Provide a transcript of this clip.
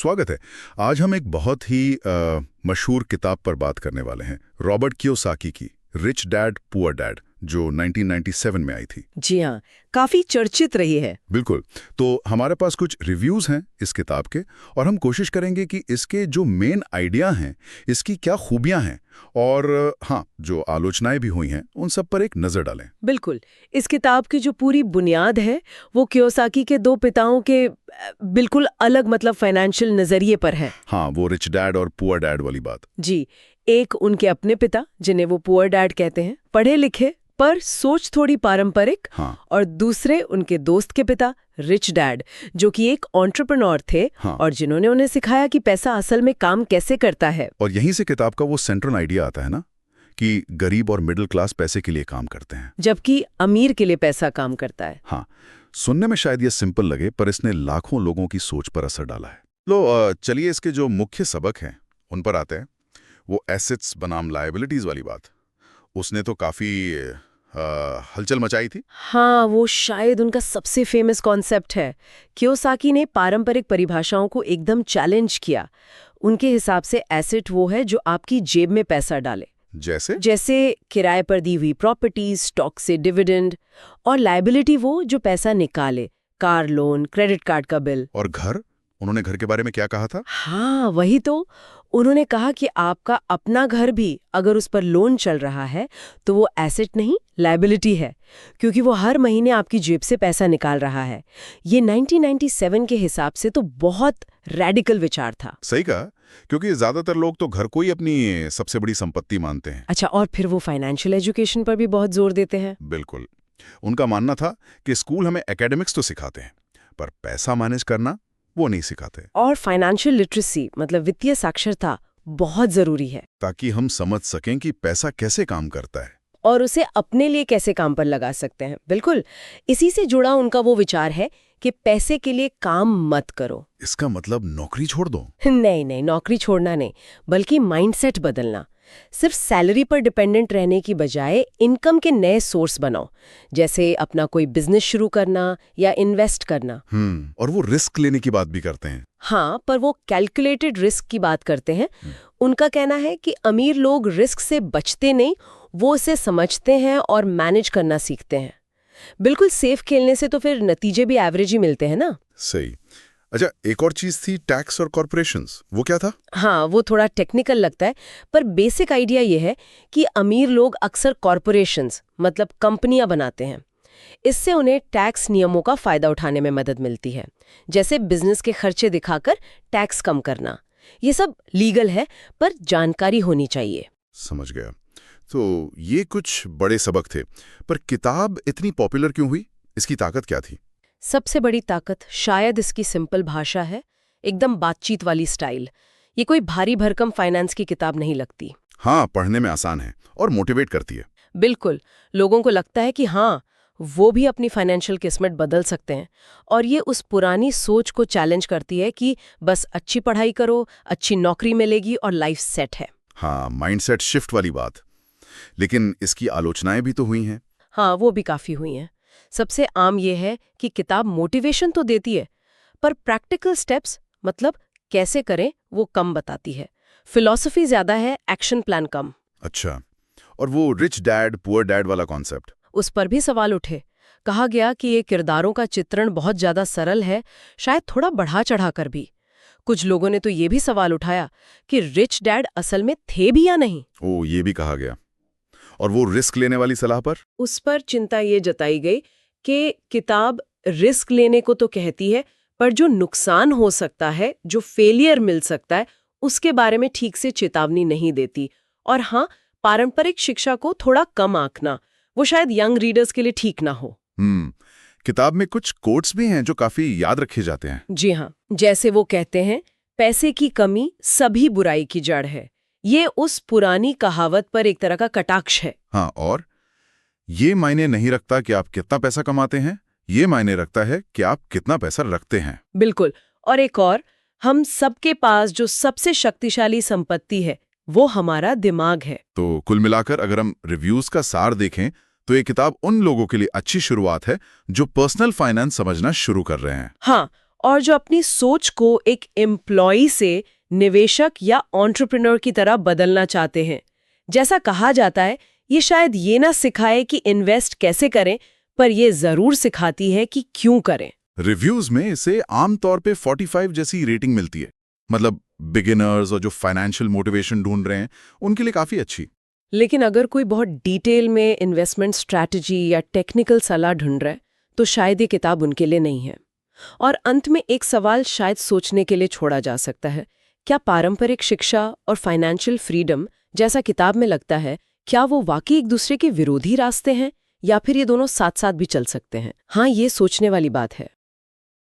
स्वागत है। आज हम एक बहुत ही मशहूर किताब पर बात करने वाले हैं, रॉबर्ट कियोसाकी की रिच डैड पुअर डैड, जो 1997 में आई थी। जी हाँ, काफी चर्चित रही है। बिल्कुल। तो हमारे पास कुछ रिव्यूज हैं इस किताब के, और हम कोशिश करेंगे कि इसके जो मेन आइडिया हैं, इसकी क्या खूबियां हैं, और हाँ, जो आलोचनाएं भी हुई हैं उन सब पर एक नजर डालें। बिल्कुल। इस किताब की जो पूरी बुनियाद है वो कियोसाकी के दो पिताओं के बिल्कुल अलग फाइनेंशियल नजरिए पर है। हाँ, वो रिच डैड और पुअर डैड वाली बात। जी, एक उनके अपने पिता जिन्हें वो पुअर डैड कहते हैं, पढ़े लिखे पर सोच थोड़ी पारंपरिक। हाँ। और दूसरे उनके दोस्त के पिता रिच डैड, जो कि एक एंटरप्रेन्योर थे। हाँ। और जिन्होंने उन्हें सिखाया कि पैसा असल में काम कैसे करता है। और यहीं से किताब का वो सेंट्रल आइडिया आता है ना, कि गरीब और मिडिल क्लास पैसे के लिए काम करते हैं, जबकि अमीर के लिए पैसा काम करता है। हाँ। सुनने में शायद ये सिंपल लगे, पर इसने लाखों लोगों की सोच पर असर डाला है। लो चलिए इसके जो मुख्य सबक हैं उन पर आते हैं। वो एसेट्स बनाम लायबिलिटीज वाली बात, उसने तो काफी हलचल मचाई थी। हाँ, वो शायद उनका सबसे फेमस कॉन्सेप्ट है। कियोसाकी ने पारंपरिक परिभाषाओं को एकदम चैलेंज किया। उनके हिसाब से एसेट वो है जो आपकी जेब में पैसा डाले, जैसे किराए पर दी हुई प्रॉपर्टीज, स्टॉक से डिविडेंड। और लायबिलिटी वो जो पैसा निकाले, कार लोन, क्रेडिट कार्ड का बिल। और घर, उन्होंने घर के बारे में क्या कहा था? हाँ, वही तो। उन्होंने कहा कि आपका अपना घर भी अगर उस पर लोन चल रहा है तो वो एसेट नहीं, लायबिलिटी है, क्योंकि वो हर महीने आपकी जेब से पैसा निकाल रहा है। ये 1997 के हिसाब से तो बहुत रैडिकल विचार था। सही कहा, क्योंकि ज्यादातर लोग तो घर को ही अपनी सबसे बड़ी संपत्ति मानते हैं। अच्छा, और फिर वो फाइनेंशियल एजुकेशन पर भी बहुत जोर देते हैं। बिल्कुल। उनका मानना था कि स्कूल हमें एकेडमिक्स तो सिखाते हैं, पर पैसा मैनेज करना वो नहीं सिखाते। और फाइनेंशियल लिटरेसी वित्तीय साक्षरता बहुत जरूरी है, ताकि हम समझ सकें कि पैसा कैसे काम करता है और उसे अपने लिए कैसे काम पर लगा सकते हैं। बिल्कुल, इसी से जुड़ा उनका वो विचार है कि पैसे के लिए काम मत करो। इसका मतलब नौकरी छोड़ दो? नहीं नहीं, नौकरी छोड़ना नहीं, बल्कि माइंडसेट बदलना। सिर्फ सैलरी पर डिपेंडेंट रहने की बजाय इनकम के नए सोर्स बनाओ, जैसे अपना कोई बिजनेस शुरू करना या इन्वेस्ट करना। और वो रिस्क लेने की बात भी करते हैं। हाँ, पर वो कैलकुलेटेड रिस्क की बात करते हैं। उनका कहना है कि अमीर लोग रिस्क से बचते नहीं, वो उसे समझते हैं और मैनेज करना सीखते हैं। बिल्कुल सेफ खेलने से तो फिर नतीजे भी एवरेज ही मिलते हैं ना। सही। अच्छा, एक और चीज थी, टैक्स और कॉर्पोरेशंस, वो क्या था? हाँ, वो थोड़ा टेक्निकल लगता है, पर बेसिक आइडिया ये है कि अमीर लोग अक्सर कॉर्पोरेशंस कंपनियां बनाते हैं। इससे उन्हें टैक्स नियमों का फायदा उठाने में मदद मिलती है, जैसे बिजनेस के खर्चे दिखाकर टैक्स कम करना। ये सब लीगल है, पर जानकारी होनी चाहिए। समझ गया। तो ये कुछ बड़े सबक थे, पर किताब इतनी पॉपुलर क्यों हुई? इसकी ताकत क्या थी? सबसे बड़ी ताकत शायद इसकी सिंपल भाषा है, एकदम बातचीत वाली स्टाइल। ये कोई भारी भरकम फाइनेंस की किताब नहीं लगती। हाँ, पढ़ने में आसान है और मोटिवेट करती है। बिल्कुल, लोगों को लगता है कि हाँ, वो भी अपनी फाइनेंशियल किस्मत बदल सकते हैं। और ये उस पुरानी सोच को चैलेंज करती है कि बस अच्छी पढ़ाई करो, अच्छी नौकरी मिलेगी और लाइफ सेट है। हाँ, माइंडसेट शिफ्ट वाली बात। लेकिन इसकी आलोचनाएं भी तो हुई हैं। हाँ, वो भी काफी हुई हैं। सबसे आम ये है कि किताब मोटिवेशन तो देती है, पर प्रैक्टिकल स्टेप्स कैसे करें वो कम बताती है। फिलॉसफी ज्यादा है, एक्शन प्लान कम। अच्छा, और वो रिच डैड पुअर डैड वाला कॉन्सेप्ट, उस पर भी सवाल उठे। कहा गया कि ये किरदारों का चित्रण बहुत ज्यादा सरल है, शायद थोड़ा बढ़ा चढ़ा कर भी। कुछ लोगों ने तो ये भी सवाल उठाया कि रिच डैड असल में थे भी या नहीं। ओ, ये भी कहा गया। और वो रिस्क लेने वाली सलाह पर? उस पर चिंता ये जताई गई कि किताब रिस्क लेने को तो कहती है, पर जो नुकसान हो सकता है, जो फेलियर मिल सकता है, उसके बारे में ठीक से चेतावनी नहीं देती। और हाँ, पारंपरिक शिक्षा को थोड़ा कम आंकना, वो शायद यंग रीडर्स के लिए ठीक ना हो। किताब में कुछ कोट्स भी हैं जो काफी याद रखे जाते हैं। जी हाँ, जैसे वो कहते हैं, पैसे की कमी सभी बुराई की जड़ है। ये उस पुरानी कहावत पर एक तरह का कटाक्ष है। हाँ, और ये मायने नहीं रखता कि आप कितना पैसा कमाते हैं, ये मायने रखता है कि आप कितना पैसा रखते हैं। बिल्कुल। और एक और, हम सबके पास जो सबसे शक्तिशाली संपत्ति है वो हमारा दिमाग है। तो कुल मिलाकर अगर हम रिव्यूज का सार देखें तो ये किताब उन लोगों के लिए अच्छी शुरुआत है जो पर्सनल फाइनेंस समझना शुरू कर रहे हैं। हाँ, और जो अपनी सोच को एक एम्प्लॉई से निवेशक या एंटरप्रेन्योर की तरह बदलना चाहते हैं। जैसा कहा जाता है, ये शायद ये ना सिखाए कि इन्वेस्ट कैसे करें, पर ये जरूर सिखाती है कि क्यों करें। रिव्यूज में इसे आमतौर पे 45 जैसी रेटिंग मिलती है। मतलब बिगिनर्स और जो फाइनेंशियल मोटिवेशन ढूंढ रहे हैं उनके लिए काफी अच्छी। लेकिन अगर कोई बहुत डिटेल में इन्वेस्टमेंट स्ट्रैटेजी या टेक्निकल सलाह ढूंढ रहा है, तो शायद ये किताब उनके लिए नहीं है। और अंत में एक सवाल शायद सोचने के लिए छोड़ा जा सकता है, क्या पारंपरिक शिक्षा और फाइनेंशियल फ्रीडम, जैसा किताब में लगता है, क्या वो वाकई एक दूसरे के विरोधी रास्ते हैं, या फिर ये दोनों साथ साथ भी चल सकते हैं? हाँ, ये सोचने वाली बात है।